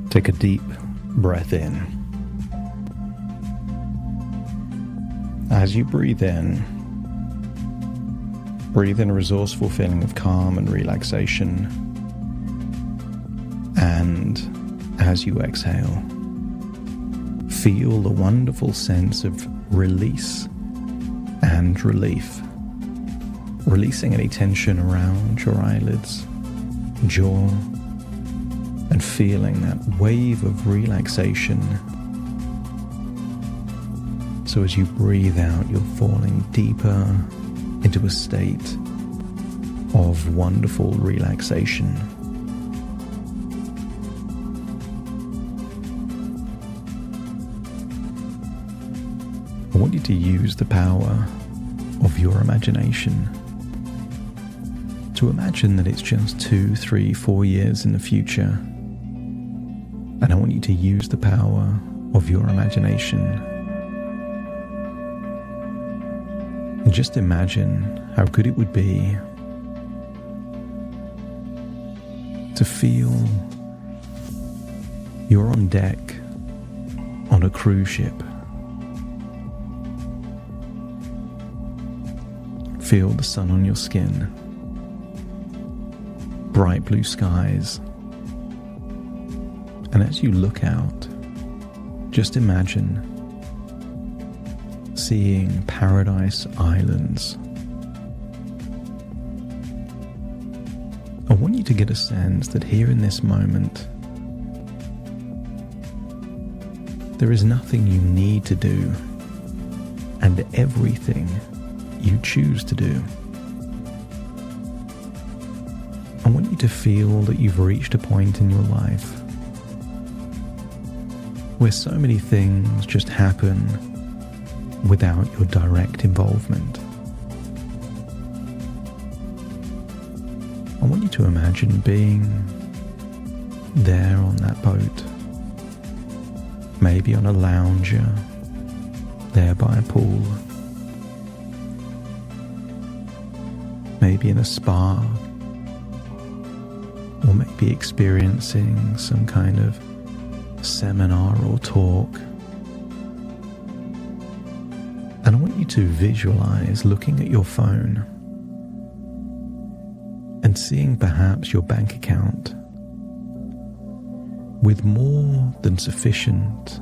Take a deep breath in. As you breathe in a resourceful feeling of calm and relaxation. And as you exhale, feel the wonderful sense of release and relief. Releasing any tension around your eyelids, jaw, and feeling that wave of relaxation. So as you breathe out, you're falling deeper into a state of wonderful relaxation. I want you to use the power of your imagination to imagine that it's just 2, 3, 4 years in the future. And I want you to use the power of your imagination. And just imagine how good it would be to feel you're on deck on a cruise ship. Feel the sun on your skin, bright blue skies. And as you look out, just imagine seeing paradise islands. I want you to get a sense that here in this moment, there is nothing you need to do and everything you choose to do. I want you to feel that you've reached a point in your life where so many things just happen without your direct involvement. I want you to imagine being there on that boat, maybe on a lounger, there by a pool, maybe in a spa, or maybe experiencing some kind of seminar or talk. And I want you to visualize looking at your phone and seeing perhaps your bank account with more than sufficient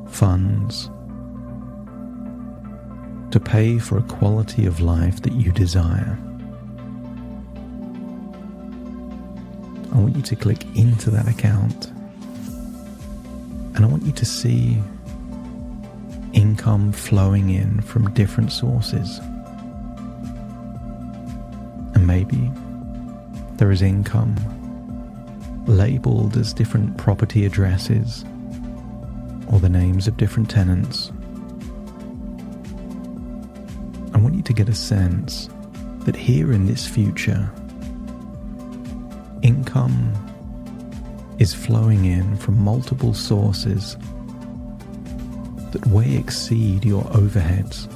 funds to pay for a quality of life that you desire. I want you to click into that account, and I want you to see income flowing in from different sources. And maybe there is income labeled as different property addresses or the names of different tenants. I want you to get a sense that here in this future, income is flowing in from multiple sources that way exceed your overheads,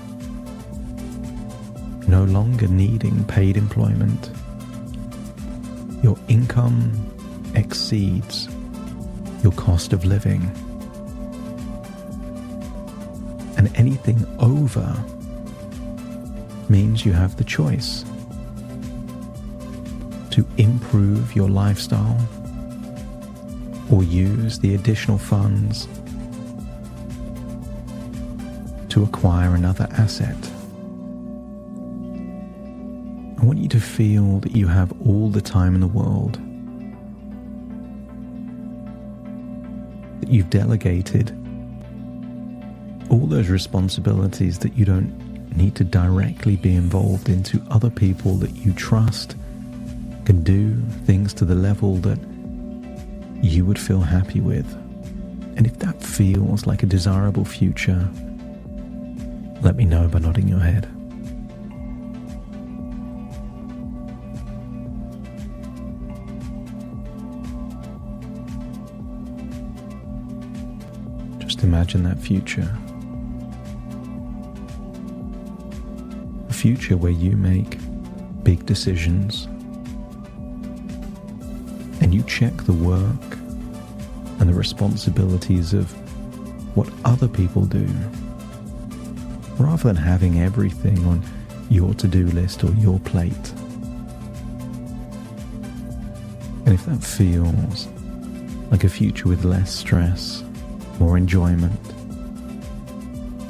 no longer needing paid employment. Your income exceeds your cost of living, and anything over means you have the choice to improve your lifestyle or use the additional funds to acquire another asset. I want you to feel that you have all the time in the world, that you've delegated all those responsibilities that you don't need to directly be involved in to other people that you trust can do things to the level that you would feel happy with. And if that feels like a desirable future, let me know by nodding your head. imagine that future. A future where you make big decisions and you check the work and the responsibilities of what other people do, rather than having everything on your to-do list or your plate. And if that feels like a future with less stress, more enjoyment,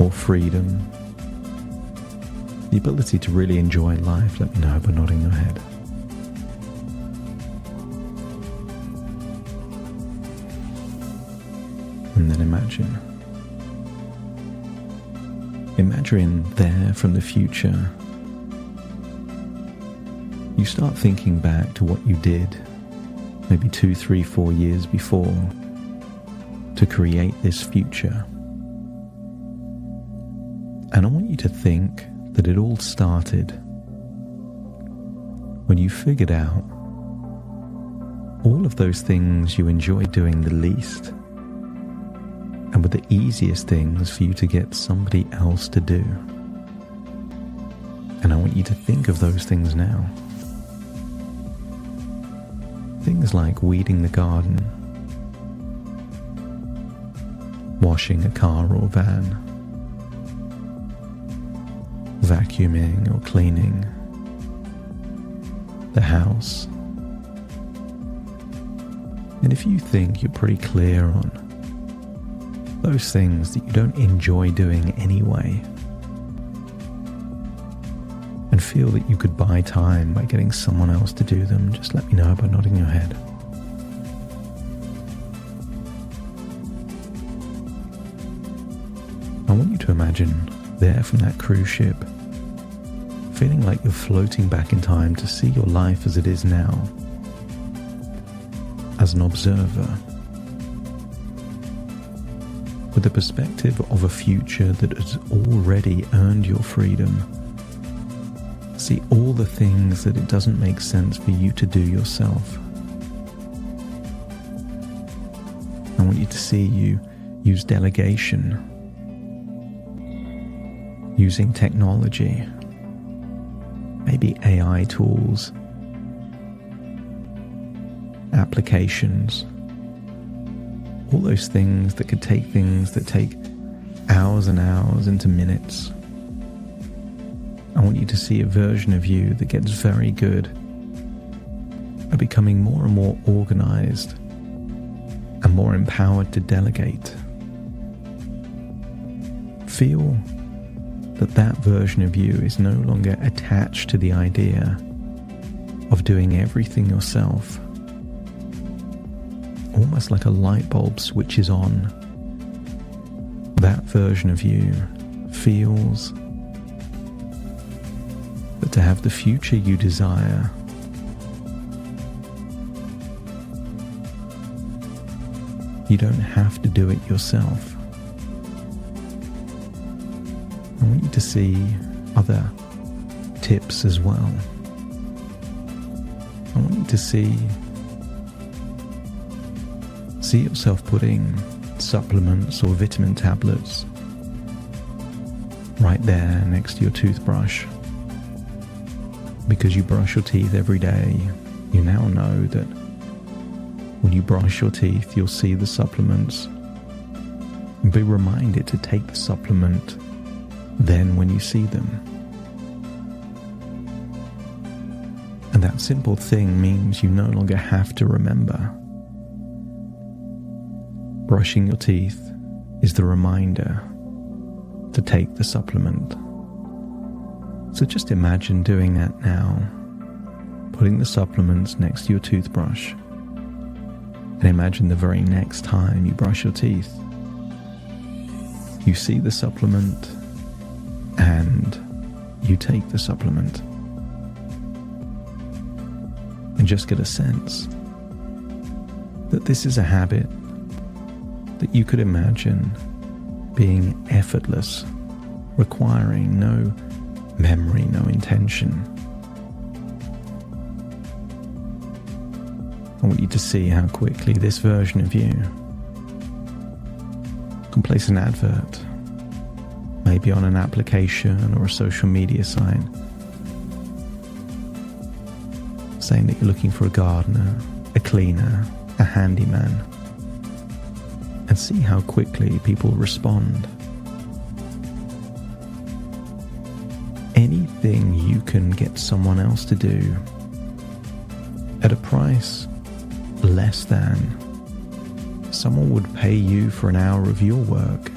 more freedom, the ability to really enjoy life, let me know by nodding your head. And then imagine there from the future. You start thinking back to what you did maybe 2, 3, 4 years before to create this future. And I want you to think that it all started when you figured out all of those things you enjoy doing the least and were the easiest things for you to get somebody else to do. And I want you to think of those things now. Things like weeding the garden, washing a car or van, vacuuming or cleaning the house. And if you think you're pretty clear on those things that you don't enjoy doing anyway, and feel that you could buy time by getting someone else to do them, just let me know by nodding your head. I want you to imagine there from that cruise ship, feeling like you're floating back in time to see your life as it is now, as an observer, with the perspective of a future that has already earned your freedom. See all the things that it doesn't make sense for you to do yourself. I want you to see you use delegation, using technology, maybe AI tools, applications, all those things that could take things that take hours and hours into minutes. I want you to see a version of you that gets very good at becoming more and more organized and more empowered to delegate. Feel that version of you is no longer attached to the idea of doing everything yourself. Almost like a light bulb switches on. That version of you feels that to have the future you desire, you don't have to do it yourself. I want you to see other tips as well. I want you to see yourself putting supplements or vitamin tablets right there next to your toothbrush. Because you brush your teeth every day, you now know that when you brush your teeth, you'll see the supplements and be reminded to take the supplement then when you see them. And that simple thing means you no longer have to remember. Brushing your teeth is the reminder to take the supplement. So just imagine doing that now, putting the supplements next to your toothbrush, and imagine the very next time you brush your teeth, you see the supplement and you take the supplement. And just get a sense that this is a habit that you could imagine being effortless, requiring no memory, no intention. I want you to see how quickly this version of you can place an advert, maybe on an application or a social media site, saying that you're looking for a gardener, a cleaner, a handyman, and see how quickly people respond. Anything you can get someone else to do at a price less than someone would pay you for an hour of your work.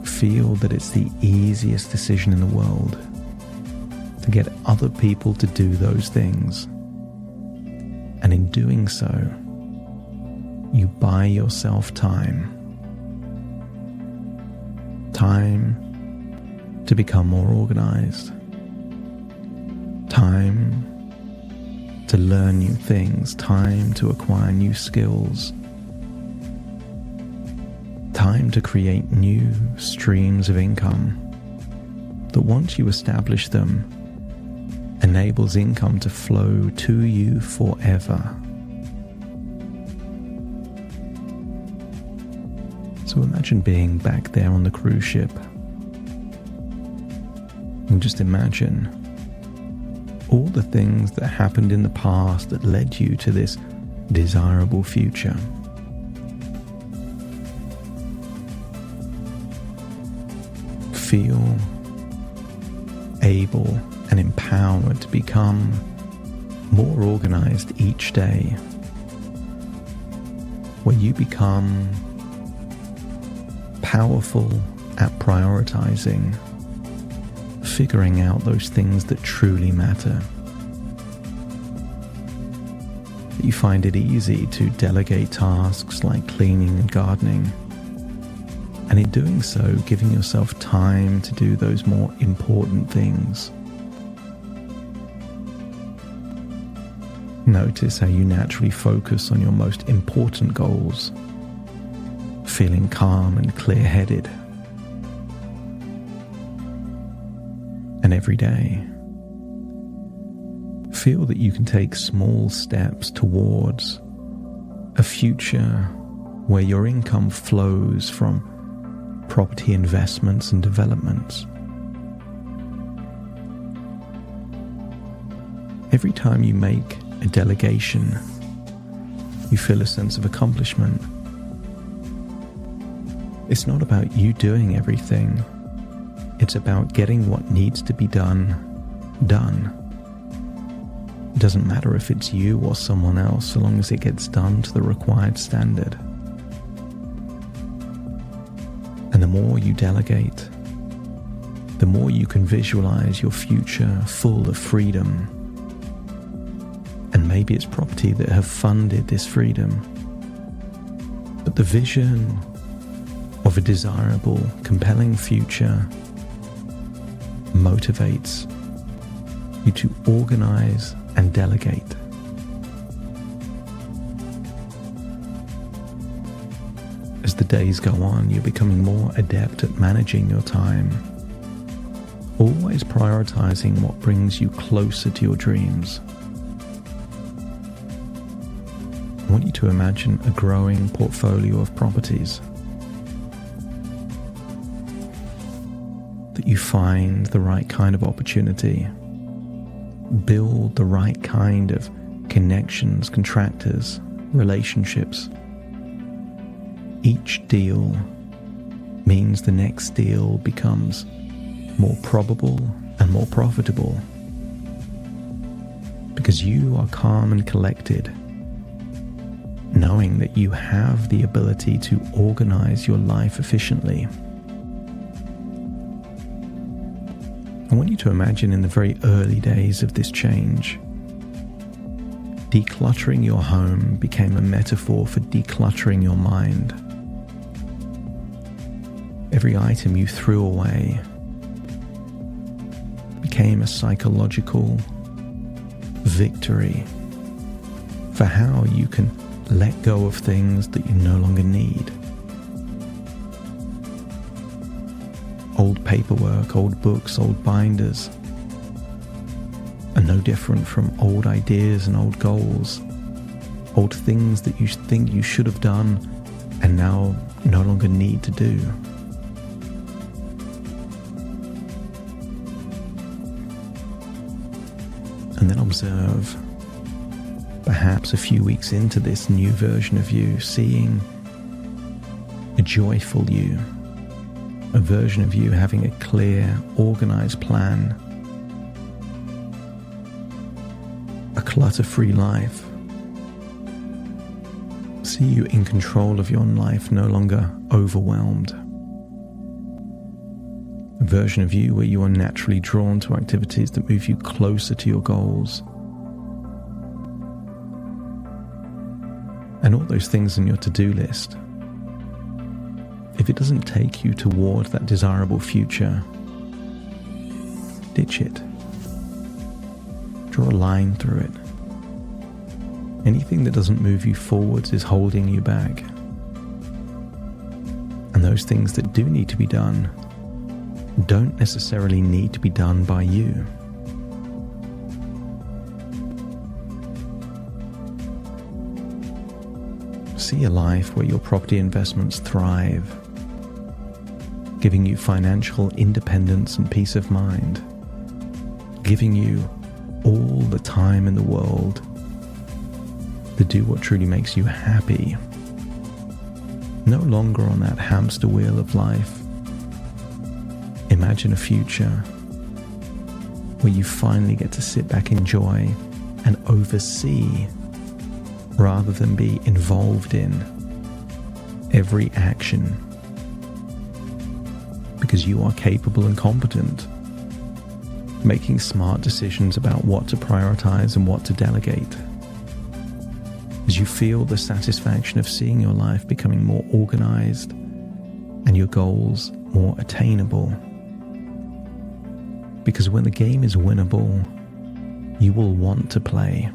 Feel that it's the easiest decision in the world to get other people to do those things. And in doing so, you buy yourself time. Time to become more organized. Time to learn new things. Time to acquire new skills. Time to create new streams of income that, once you establish them, enables income to flow to you forever. So imagine being back there on the cruise ship, and just imagine all the things that happened in the past that led you to this desirable future. Feel able and empowered to become more organized each day, where you become powerful at prioritizing, figuring out those things that truly matter. That you find it easy to delegate tasks like cleaning and gardening, and in doing so, giving yourself time to do those more important things. Notice how you naturally focus on your most important goals, feeling calm and clear-headed. And every day, feel that you can take small steps towards a future where your income flows from property investments and developments. Every time you make a delegation, you feel a sense of accomplishment. It's not about you doing everything. It's about getting what needs to be done. It doesn't matter if it's you or someone else, so long as it gets done to the required standard. And the more you delegate, the more you can visualize your future full of freedom. And maybe it's property that have funded this freedom. But the vision of a desirable, compelling future motivates you to organize and delegate. As the days go on, you're becoming more adept at managing your time, always prioritizing what brings you closer to your dreams. I want you to imagine a growing portfolio of properties, that you find the right kind of opportunity, build the right kind of connections, contractors, relationships. Each deal means the next deal becomes more probable and more profitable, because you are calm and collected, knowing that you have the ability to organize your life efficiently. I want you to imagine in the very early days of this change, decluttering your home became a metaphor for decluttering your mind. Every item you threw away became a psychological victory for how you can let go of things that you no longer need. Old paperwork, old books, old binders are no different from old ideas and old goals, old things that you think you should have done and now no longer need to do. And then observe, perhaps a few weeks into this new version of you, seeing a joyful you, a version of you having a clear, organized plan, a clutter-free life. See you in control of your life, no longer overwhelmed. A version of you where you are naturally drawn to activities that move you closer to your goals. And all those things on your to-do list, if it doesn't take you toward that desirable future, ditch it. Draw a line through it. Anything that doesn't move you forwards is holding you back. And those things that do need to be done don't necessarily need to be done by you. See a life where your property investments thrive, giving you financial independence and peace of mind, giving you all the time in the world to do what truly makes you happy. No longer on that hamster wheel of life. Imagine a future where you finally get to sit back, enjoy, and oversee rather than be involved in every action, because you are capable and competent, making smart decisions about what to prioritize and what to delegate. As you feel the satisfaction of seeing your life becoming more organized and your goals more attainable. Because when the game is winnable, you will want to play.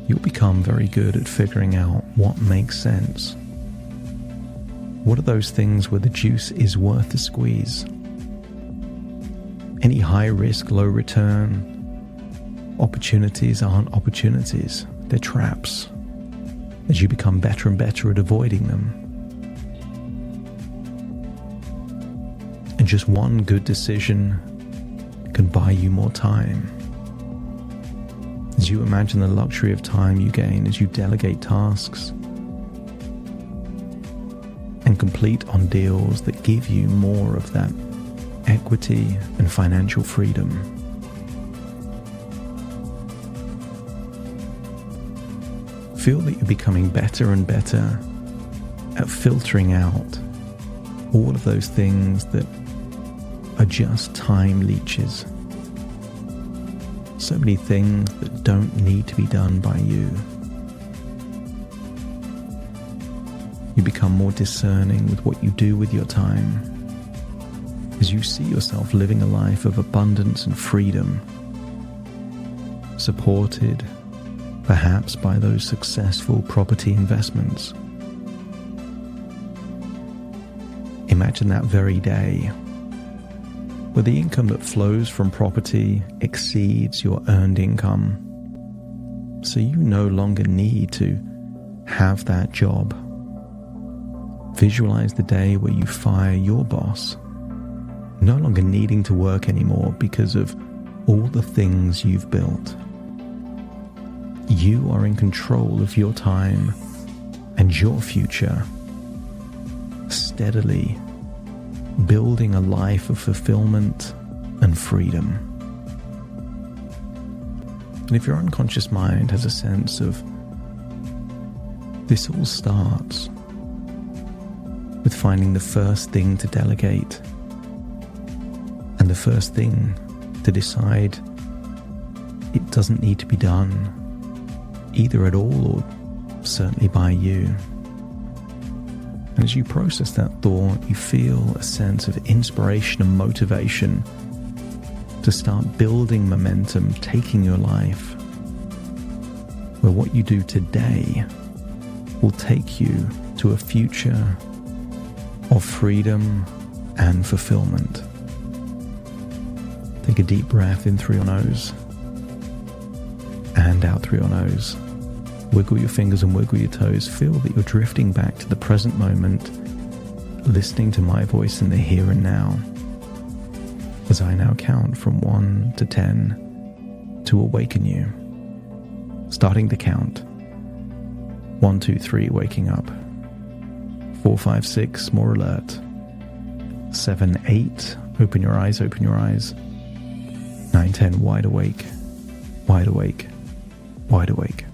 You'll become very good at figuring out what makes sense. What are those things where the juice is worth the squeeze? Any high risk, low return opportunities aren't opportunities, they're traps, as you become better and better at avoiding them. And just one good decision can buy you more time. As you imagine the luxury of time you gain as you delegate tasks and complete on deals that give you more of that equity and financial freedom. Feel that you're becoming better and better at filtering out all of those things that are just time leeches. So many things that don't need to be done by you. You become more discerning with what you do with your time, as you see yourself living a life of abundance and freedom, supported perhaps by those successful property investments. Imagine that very day where the income that flows from property exceeds your earned income, so you no longer need to have that job. Visualize the day where you fire your boss, no longer needing to work anymore because of all the things you've built. You are in control of your time and your future, steadily building a life of fulfillment and freedom. And if your unconscious mind has a sense of this all starts with finding the first thing to delegate and the first thing to decide it doesn't need to be done either at all or certainly by you. And as you process that thought, you feel a sense of inspiration and motivation to start building momentum, taking your life where what you do today will take you to a future of freedom and fulfillment. Take a deep breath in through your nose and out through your nose. Wiggle your fingers and wiggle your toes. Feel that you're drifting back to the present moment, listening to my voice in the here and now, as I now count from 1 to 10 to awaken you. Starting the count. 1, 2, 3, waking up. 4, 5, 6, more alert. 7, 8, open your eyes, open your eyes. 9, 10, wide awake, wide awake, wide awake.